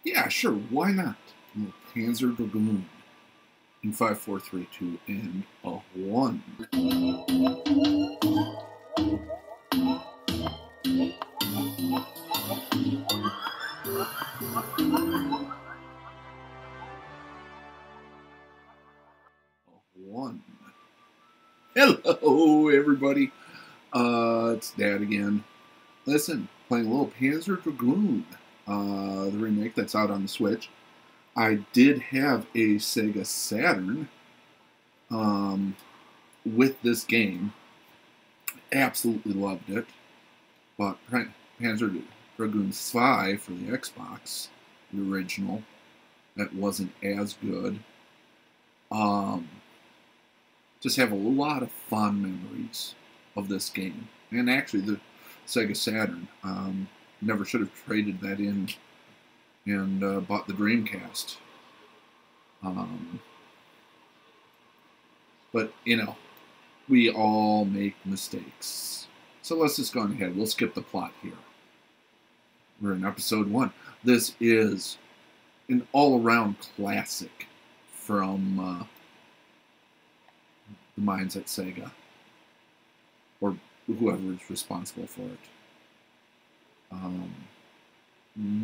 Yeah, sure, why not? A little Panzer Dragoon in 5, 4, 3, 2, and a 1. A 1. Hello, everybody. It's Dad again. Listen, playing a little Panzer Dragoon, the remake that's out on the Switch. I did have a Sega Saturn with this game. Absolutely loved it. But Panzer Dragoon 5 for the Xbox, the original, that wasn't as good. Just have a lot of fond memories of this game. And actually, the Sega Saturn. Never should have traded that in and bought the Dreamcast. But, you know, we all make mistakes. So let's just go ahead. We'll skip the plot here. We're in episode 1. This is an all-around classic from the minds at Sega, or whoever is responsible for it.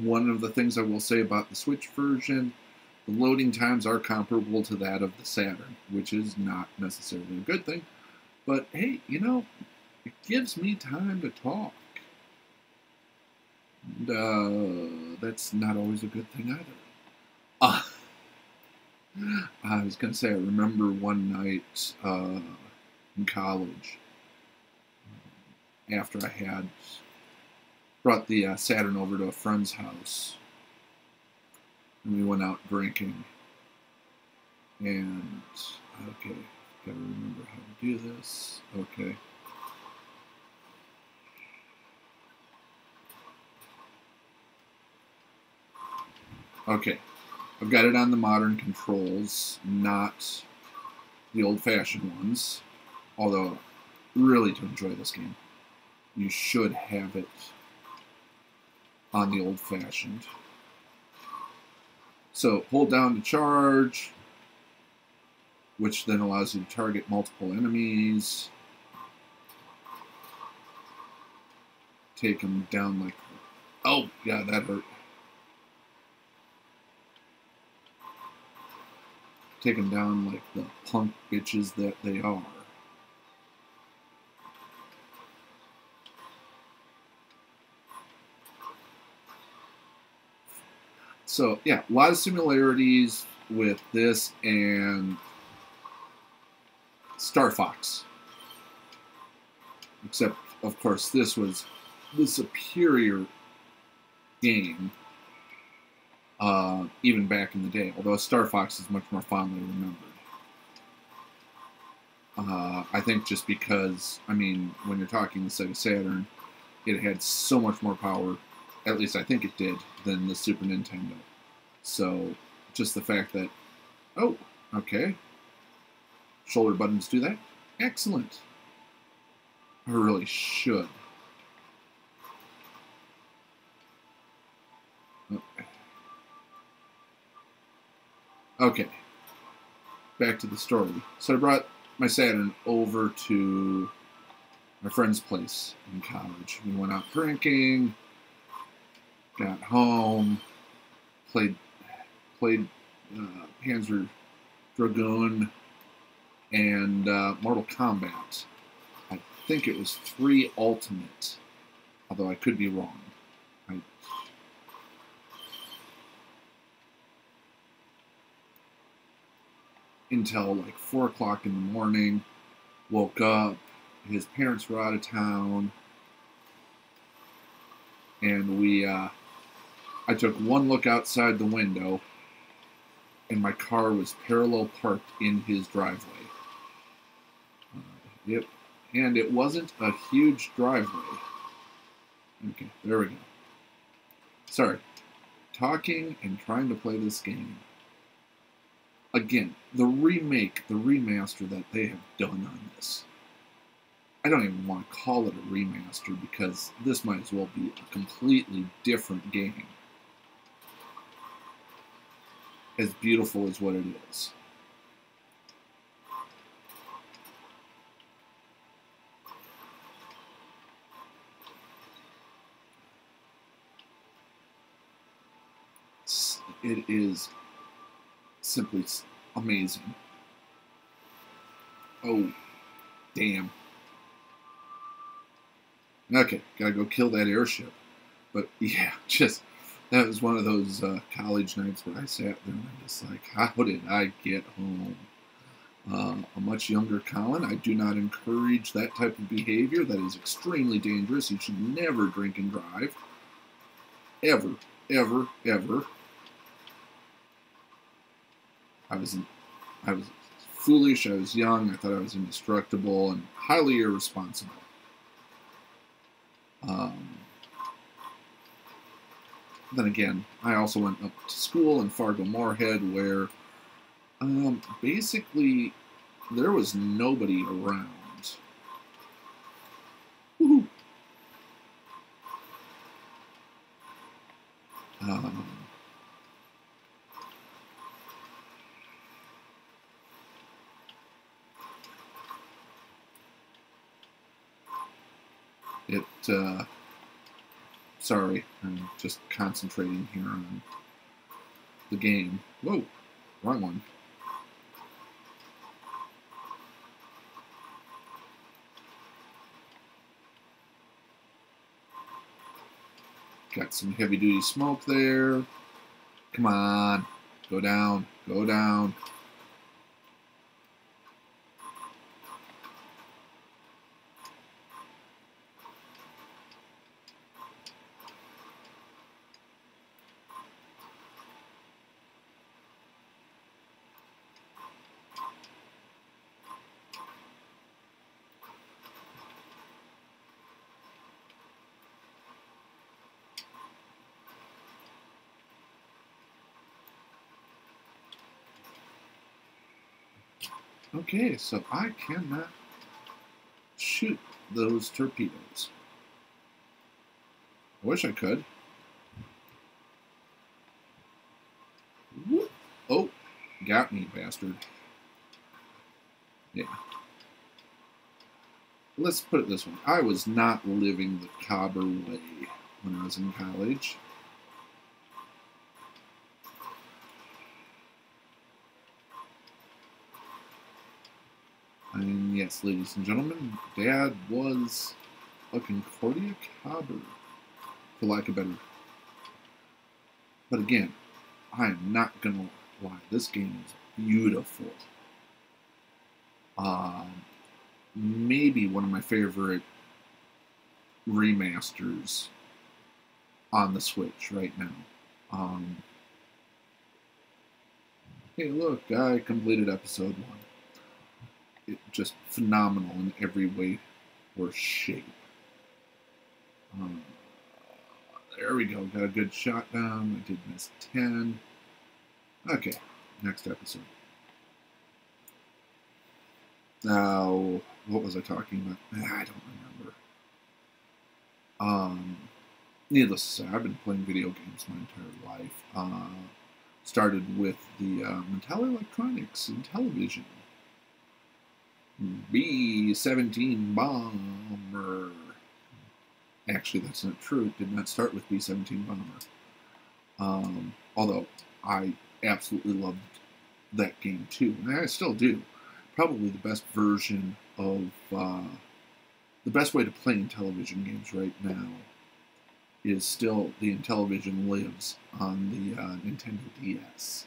One of the things I will say about the Switch version, the loading times are comparable to that of the Saturn, which is not necessarily a good thing. But hey, you know, it gives me time to talk. And that's not always a good thing either. I was going to say, I remember one night in college, after I had brought the Saturn over to a friend's house, and we went out drinking. And, okay, gotta remember how to do this. Okay. Okay. I've got it on the modern controls, not the old-fashioned ones. Although, really to enjoy this game, you should have it on the old-fashioned. So, hold down to charge, which then allows you to target multiple enemies. Take them down like... Oh, yeah, that hurt. Take them down like the punk bitches that they are. So, yeah, a lot of similarities with this and Star Fox. Except, of course, this was the superior game, even back in the day, although Star Fox is much more fondly remembered. I think just because, I mean, when you're talking the Sega Saturn, it had so much more power, at least I think it did, than the Super Nintendo. So, just the fact that, oh, okay, shoulder buttons do that? Excellent. I really should. Okay, back to the story. So I brought my Saturn over to my friend's place in college. We went out drinking, got home, played Panzer Dragoon and Mortal Kombat. I think it was 3 Ultimate, although I could be wrong. Until like 4 o'clock in the morning, woke up, his parents were out of town, and I took one look outside the window, and my car was parallel parked in his driveway. Yep, and it wasn't a huge driveway. Okay, there we go. Sorry, talking and trying to play this game. Again, the remake, the remaster that they have done on this, I don't even want to call it a remaster because this might as well be a completely different game. as beautiful as what it is. It is simply amazing. Oh, damn. Okay, gotta go kill that airship. But yeah, just that was one of those college nights where I sat there and I'm just like, how did I get home? A much younger Colin, I do not encourage that type of behavior. That is extremely dangerous. You should never drink and drive. Ever, ever, ever. I was foolish, I was young, I thought I was indestructible, and highly irresponsible. Then again, I also went up to school in Fargo Moorhead where basically there was nobody around. Woo-hoo. Sorry, I'm just concentrating here on the game. Whoa, wrong one. Got some heavy-duty smoke there. Come on, go down, go down. Okay, so I cannot shoot those torpedoes. I wish I could. Whoop. Oh, got me, bastard. Yeah. Let's put it this way. I was not living the cobber way when I was in college. And yes, ladies and gentlemen, Dad was a Concordia cobber, for lack of better. But again, I am not gonna lie. This game is beautiful. Maybe one of my favorite remasters on the Switch right now. Hey, look, I completed episode 1. It just phenomenal in every way or shape. There we go. Got a good shot down. I did miss 10. Okay, next episode. Now, what was I talking about? I don't remember. Needless to say, I've been playing video games my entire life. Started with the Mattel Electronics and television. B-17 Bomber. Actually, that's not true. It did not start with B-17 Bomber. Although I absolutely loved that game too, and I still do. Probably the best version of the best way to play in television games right now is still the Intellivision Lives on the Nintendo DS.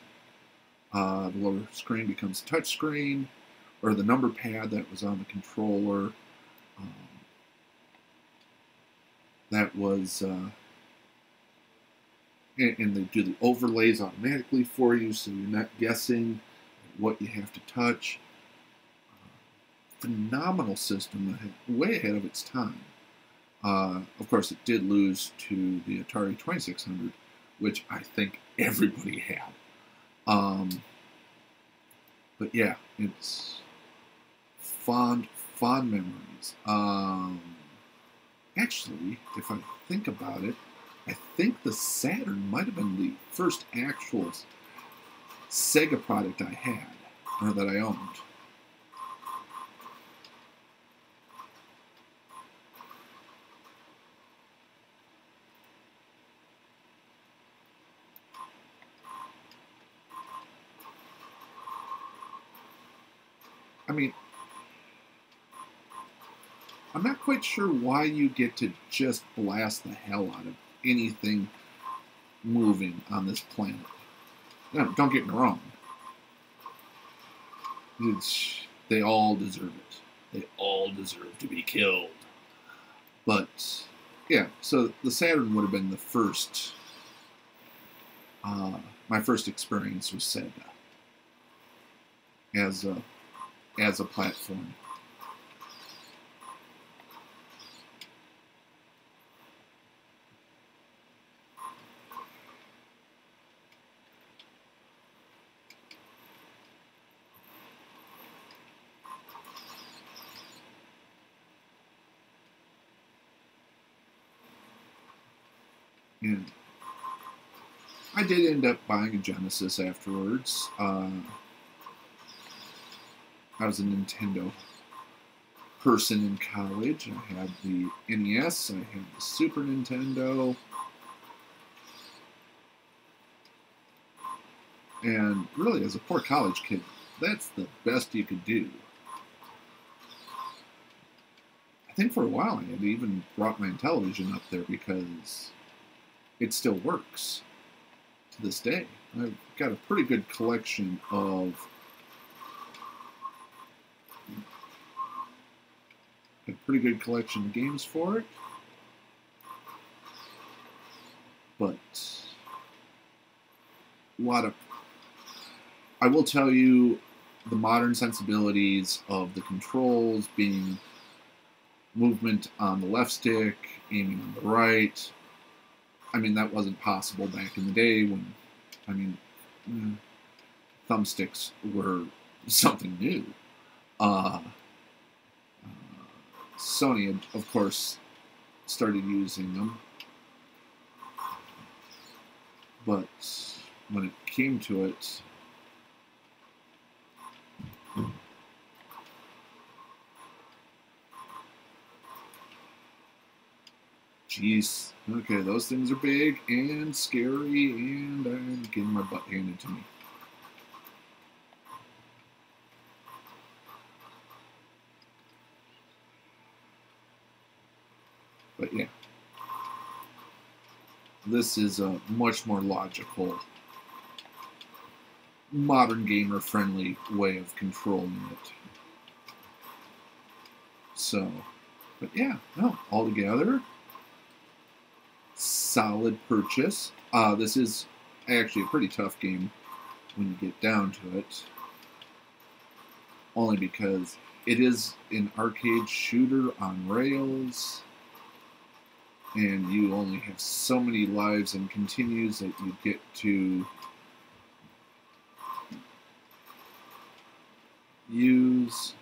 The lower screen becomes touchscreen, or the number pad that was on the controller. That was, and they do the overlays automatically for you, so you're not guessing what you have to touch. Phenomenal system, way ahead of its time. Of course, it did lose to the Atari 2600, which I think everybody had. But yeah, it's fond memories. Actually, if I think about it, I think the Saturn might have been the first actual Sega product I had, or that I owned. I mean, I'm not quite sure why you get to just blast the hell out of anything moving on this planet. No, don't get me wrong. They all deserve it. They all deserve to be killed. But, yeah, so the Saturn would have been the first, my first experience with Sega as a platform. And I did end up buying a Genesis afterwards. I was a Nintendo person in college. I had the NES, I had the Super Nintendo. And really, as a poor college kid, that's the best you could do. I think for a while I had even brought my television up there because it still works to this day. I've got a pretty good collection of games for it. But I will tell you, the modern sensibilities of the controls being movement on the left stick, aiming on the right. I mean, that wasn't possible back in the day when, I mean, thumbsticks were something new. Sony had, of course, started using them. But when it came to it, jeez, okay, those things are big and scary, and I'm getting my butt handed to me. But yeah, this is a much more logical, modern gamer-friendly way of controlling it. So, but yeah, no, altogether, solid purchase. This is actually a pretty tough game when you get down to it. Only because it is an arcade shooter on rails. And you only have so many lives and continues that you get to use.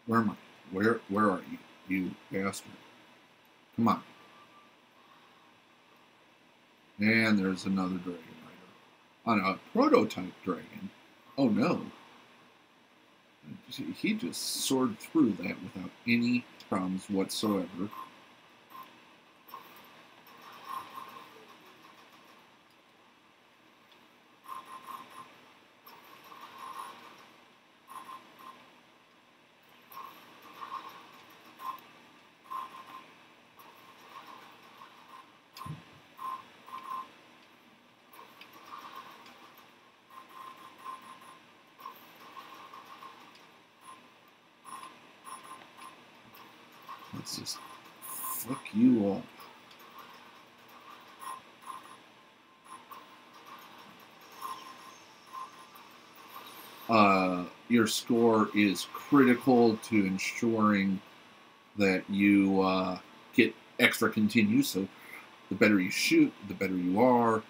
Where am I? Where are you, you bastard? Come on. And there's another dragon rider. On a prototype dragon. Oh no. He just soared through that without any problems whatsoever. Let's just fuck you up. Your score is critical to ensuring that you get extra continues. So the better you shoot, the better you are.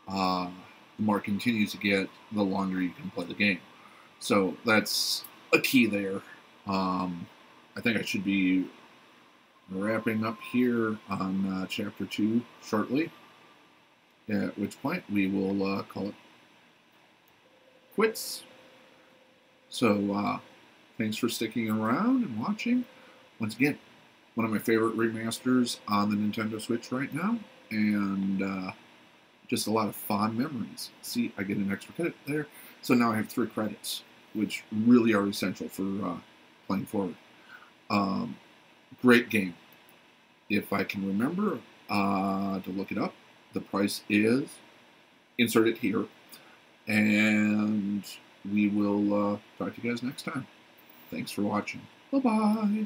The more it continues to get, the longer you can play the game. So that's a key there. I think I should be wrapping up here on Chapter 2 shortly, at which point we will call it quits. So thanks for sticking around and watching. Once again, one of my favorite remasters on the Nintendo Switch right now, and just a lot of fond memories. See, I get an extra credit there, so now I have 3 credits, which really are essential for playing forward. Great game. If I can remember to look it up, the price is, insert it here, and we will talk to you guys next time. Thanks for watching. Bye-bye.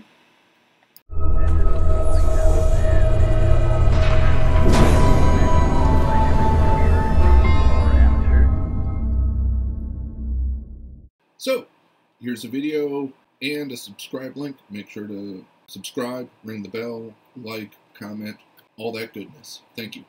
So, here's a video and a subscribe link. Make sure to subscribe, ring the bell, like, comment, all that goodness. Thank you.